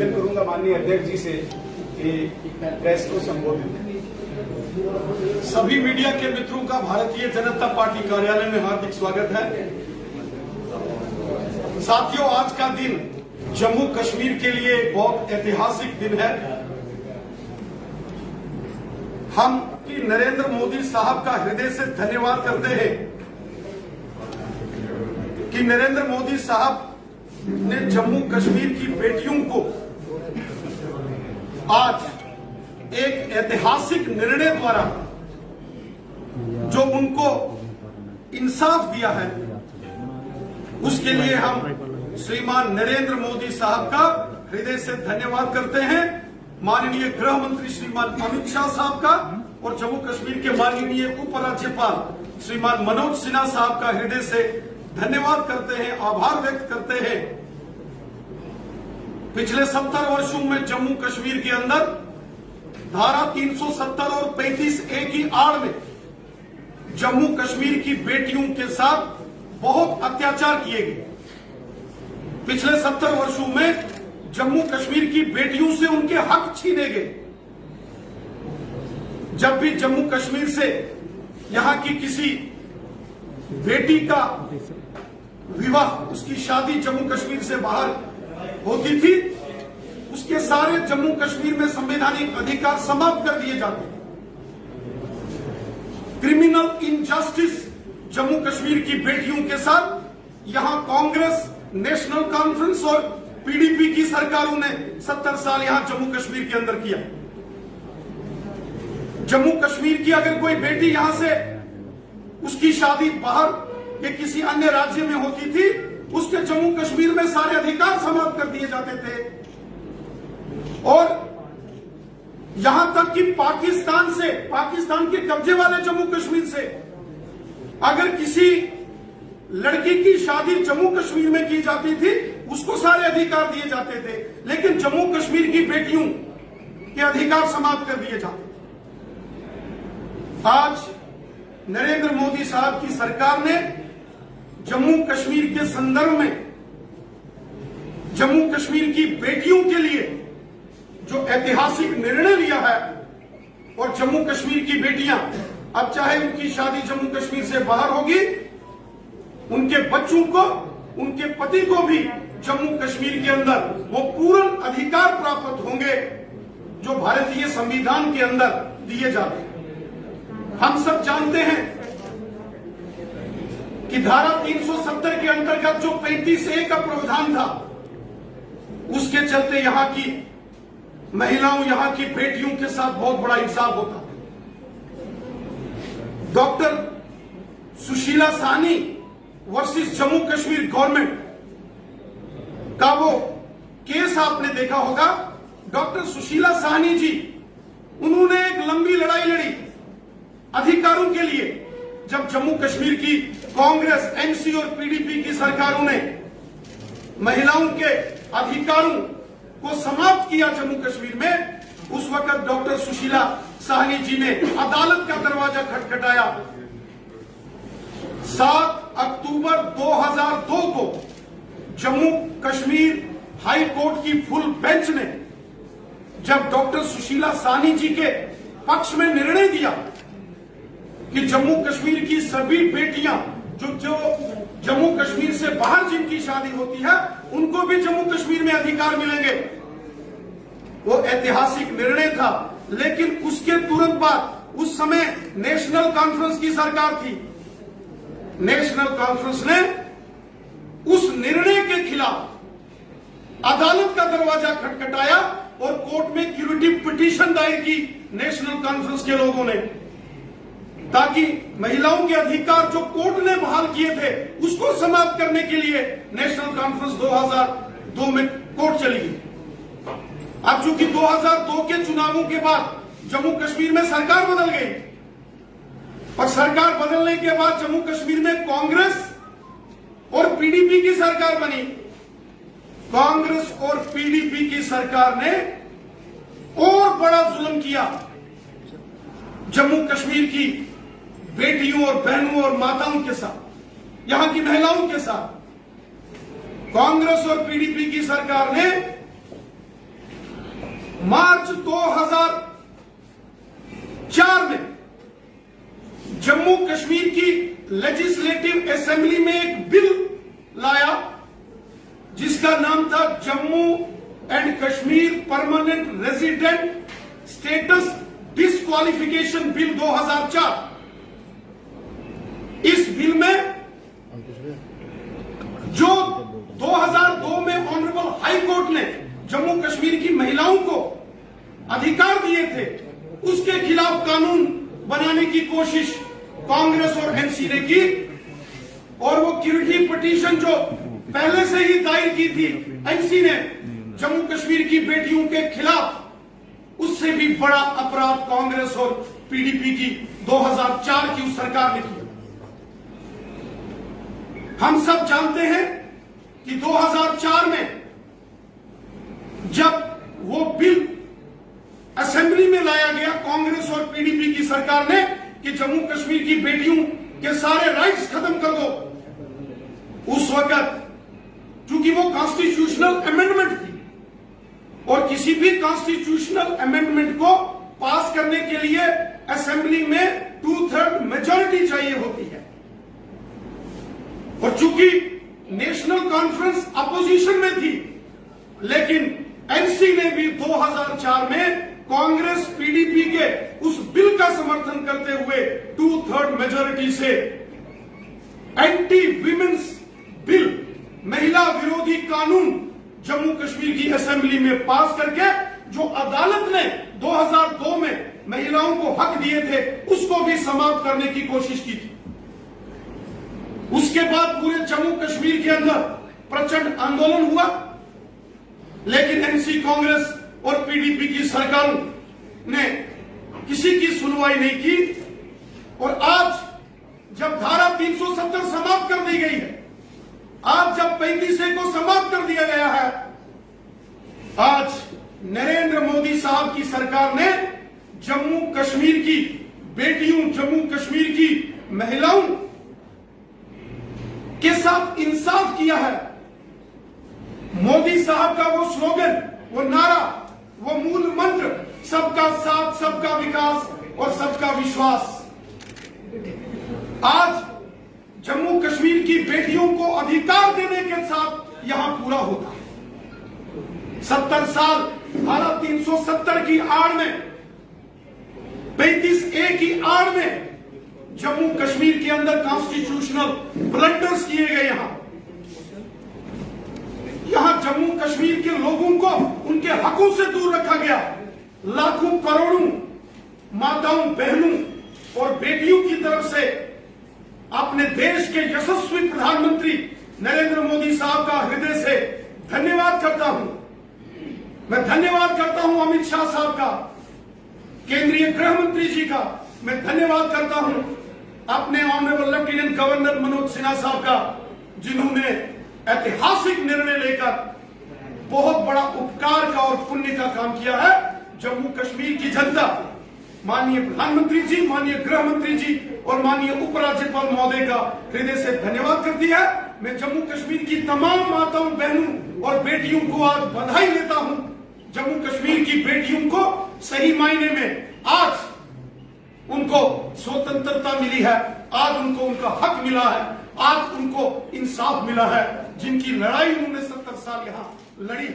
करूंगा माननीय अध्यक्ष जी से कि प्रेस को संबोधित। सभी मीडिया के मित्रों का भारतीय जनता पार्टी कार्यालय में हार्दिक स्वागत है। साथियों, आज का दिन जम्मू कश्मीर के लिए बहुत ऐतिहासिक दिन है। हम नरेंद्र मोदी साहब का हृदय से धन्यवाद करते हैं कि नरेंद्र मोदी साहब ने जम्मू कश्मीर की बेटियों को आज एक ऐतिहासिक निर्णय द्वारा जो उनको इंसाफ दिया है, उसके लिए हम श्रीमान नरेंद्र मोदी साहब का हृदय से धन्यवाद करते हैं। माननीय गृह मंत्री श्रीमान अमित शाह साहब का और जम्मू कश्मीर के माननीय उपराज्यपाल श्रीमान मनोज सिन्हा साहब का हृदय से धन्यवाद करते हैं, आभार व्यक्त करते हैं। पिछले 70 वर्षों में जम्मू कश्मीर के अंदर धारा 370 और 35A की आड़ में जम्मू कश्मीर की बेटियों के साथ बहुत अत्याचार किए गए। पिछले 70 वर्षों में जम्मू कश्मीर की बेटियों से उनके हक छीने गए। जब भी जम्मू कश्मीर से यहां की किसी बेटी का विवाह, उसकी शादी जम्मू कश्मीर से बाहर होती थी, उसके सारे जम्मू कश्मीर में संवैधानिक अधिकार समाप्त कर दिए जाते। क्रिमिनल इनजस्टिस जम्मू कश्मीर की बेटियों के साथ यहां कांग्रेस, नेशनल कॉन्फ्रेंस और पीडीपी की सरकारों ने 70 साल यहां जम्मू कश्मीर के अंदर किया। जम्मू कश्मीर की अगर कोई बेटी यहां से उसकी शादी बाहर के किसी अन्य राज्य में होती थी, उसके जम्मू कश्मीर में सारे अधिकार समाप्त कर दिए जाते थे। और यहां तक कि पाकिस्तान के कब्जे वाले जम्मू कश्मीर से अगर किसी लड़की की शादी जम्मू कश्मीर में की जाती थी, उसको सारे अधिकार दिए जाते थे, लेकिन जम्मू कश्मीर की बेटियों के अधिकार समाप्त कर दिए जाते। आज नरेंद्र मोदी साहब की सरकार ने जम्मू कश्मीर के संदर्भ में जम्मू कश्मीर की बेटियों के लिए जो ऐतिहासिक निर्णय लिया है, और जम्मू कश्मीर की बेटियां अब चाहे उनकी शादी जम्मू कश्मीर से बाहर होगी, उनके बच्चों को, उनके पति को भी जम्मू कश्मीर के अंदर वो पूर्ण अधिकार प्राप्त होंगे जो भारतीय संविधान के अंदर दिए जाते हैं। हम सब जानते हैं कि धारा 370 के अंतर्गत जो 35A का प्रावधान था, उसके चलते यहां की महिलाओं, यहां की बेटियों के साथ बहुत बड़ा इंसाफ होता। Doctor Sushila Sahni versus Jammu Kashmir government का वो केस आपने देखा होगा। डॉक्टर सुशीला साहनी जी, उन्होंने एक लंबी लड़ाई लड़ी अधिकारों के लिए। जब जम्मू कश्मीर की कांग्रेस, एनसी और पीडीपी की सरकारों ने महिलाओं के अधिकारों को समाप्त किया जम्मू कश्मीर में, उस वक्त डॉक्टर सुशीला साहनी जी ने अदालत का दरवाजा खटखटाया। 7 अक्टूबर 2002 को जम्मू कश्मीर हाई कोर्ट की फुल बेंच ने जब डॉक्टर सुशीला साहनी जी के पक्ष में निर्णय दिया कि जम्मू कश्मीर की सभी बेटियां जो जम्मू कश्मीर से बाहर जिनकी शादी होती है, उनको भी जम्मू कश्मीर में अधिकार मिलेंगे, वो ऐतिहासिक निर्णय था। लेकिन उसके तुरंत बाद उस समय नेशनल कॉन्फ्रेंस की सरकार थी। नेशनल कॉन्फ्रेंस ने उस निर्णय के खिलाफ अदालत का दरवाजा खटखटाया और कोर्ट में क्यूरेटिव पिटीशन दायर की नेशनल कॉन्फ्रेंस के लोगों ने, ताकि महिलाओं के अधिकार जो कोर्ट ने बहाल किए थे उसको समाप्त करने के लिए नेशनल कॉन्फ्रेंस 2002 में कोर्ट चली गई। अब चूंकि 2002 के चुनावों के बाद जम्मू कश्मीर में सरकार बदल गई, और सरकार बदलने के बाद जम्मू कश्मीर में कांग्रेस और पीडीपी की सरकार बनी। कांग्रेस और पीडीपी की सरकार ने और बड़ा जुल्म किया जम्मू कश्मीर की बेटियों और बहनों और माताओं के साथ, यहां की महिलाओं के साथ। कांग्रेस और पीडीपी की सरकार ने मार्च 2004 में जम्मू कश्मीर की लेजिस्लेटिव असेंबली में एक बिल लाया जिसका नाम था Jammu and Kashmir permanent resident status disqualification bill 2004। इस बिल में जो 2002 में ऑनरेबल हाई कोर्ट ने जम्मू कश्मीर की महिलाओं को अधिकार दिए थे, उसके खिलाफ कानून बनाने की कोशिश कांग्रेस और एनसी ने की, और वो क्यूरिटी पिटीशन जो पहले से ही दायर की थी एनसी ने जम्मू कश्मीर की बेटियों के खिलाफ, उससे भी बड़ा अपराध कांग्रेस और पीडीपी की 2004 की उस सरकार ने किया। हम सब जानते हैं कि 2004 में जब वो बिल असेंबली में लाया गया कांग्रेस और पीडीपी की सरकार ने कि जम्मू कश्मीर की बेटियों के सारे राइट्स खत्म कर दो, उस वक्त चूंकि वो कॉन्स्टिट्यूशनल अमेंडमेंट थी और किसी भी कॉन्स्टिट्यूशनल अमेंडमेंट को पास करने के लिए असेंबली में 2/3 मेजॉरिटी चाहिए होती है, और चूंकि नेशनल कॉन्फ्रेंस अपोजिशन में थी, लेकिन एनसी ने भी 2004 में कांग्रेस पीडीपी के उस बिल का समर्थन करते हुए 2/3 मेजॉरिटी से एंटी विमेन्स बिल, महिला विरोधी कानून जम्मू कश्मीर की असेंबली में पास करके जो अदालत ने 2002 में महिलाओं को हक दिए थे उसको भी समाप्त करने की कोशिश की थी। उसके बाद पूरे जम्मू कश्मीर के अंदर प्रचंड आंदोलन हुआ, लेकिन एनसी, कांग्रेस और पीडीपी की सरकारों ने किसी की सुनवाई नहीं की, और आज जब धारा 370 समाप्त कर दी गई है, आज जब 35A को समाप्त कर दिया गया है, आज नरेंद्र मोदी साहब की सरकार ने जम्मू कश्मीर की बेटियों, जम्मू कश्मीर की महिलाओं के साथ इंसाफ किया है। मोदी साहब का वो स्लोगन, वो नारा, वो मूल मंत्र, सबका साथ, सबका विकास और सबका विश्वास, आज जम्मू कश्मीर की बेटियों को अधिकार देने के साथ यहां पूरा होता है। 70 साल धारा 370 की आड़ में, 35A की आड़ में जम्मू कश्मीर के अंदर कॉन्स्टिट्यूशनल ब्लंडर्स किए गए। यहां जम्मू कश्मीर के लोगों को उनके हकों से दूर रखा गया। लाखों करोड़ों माताओं, बहनों और बेटियों की तरफ से अपने देश के यशस्वी प्रधानमंत्री नरेंद्र मोदी साहब का हृदय से धन्यवाद करता हूं। मैं धन्यवाद करता हूं अमित शाह साहब का, केंद्रीय गृह मंत्री जी का। मैं धन्यवाद करता हूं अपने honourable lieutenant governor Manoj Sinha साहब का, जिन्होंने ऐतिहासिक निर्णय लेकर बहुत बड़ा उपकार का और पुण्य का काम किया है। जम्मू कश्मीर की जनता माननीय प्रधानमंत्री जी, माननीय गृह मंत्री जी और माननीय उपराज्यपाल महोदय का हृदय से धन्यवाद करती है। मैं जम्मू कश्मीर की तमाम माताओं, बहनों और बेटियों को आज बधाई देता हूं। जम्मू कश्मीर की बेटियों को सही मायने में आज उनको स्वतंत्रता मिली है, आज उनको उनका हक मिला है, आज उनको इंसाफ मिला है, जिनकी लड़ाई उन्होंने 70 साल यहां लड़ी।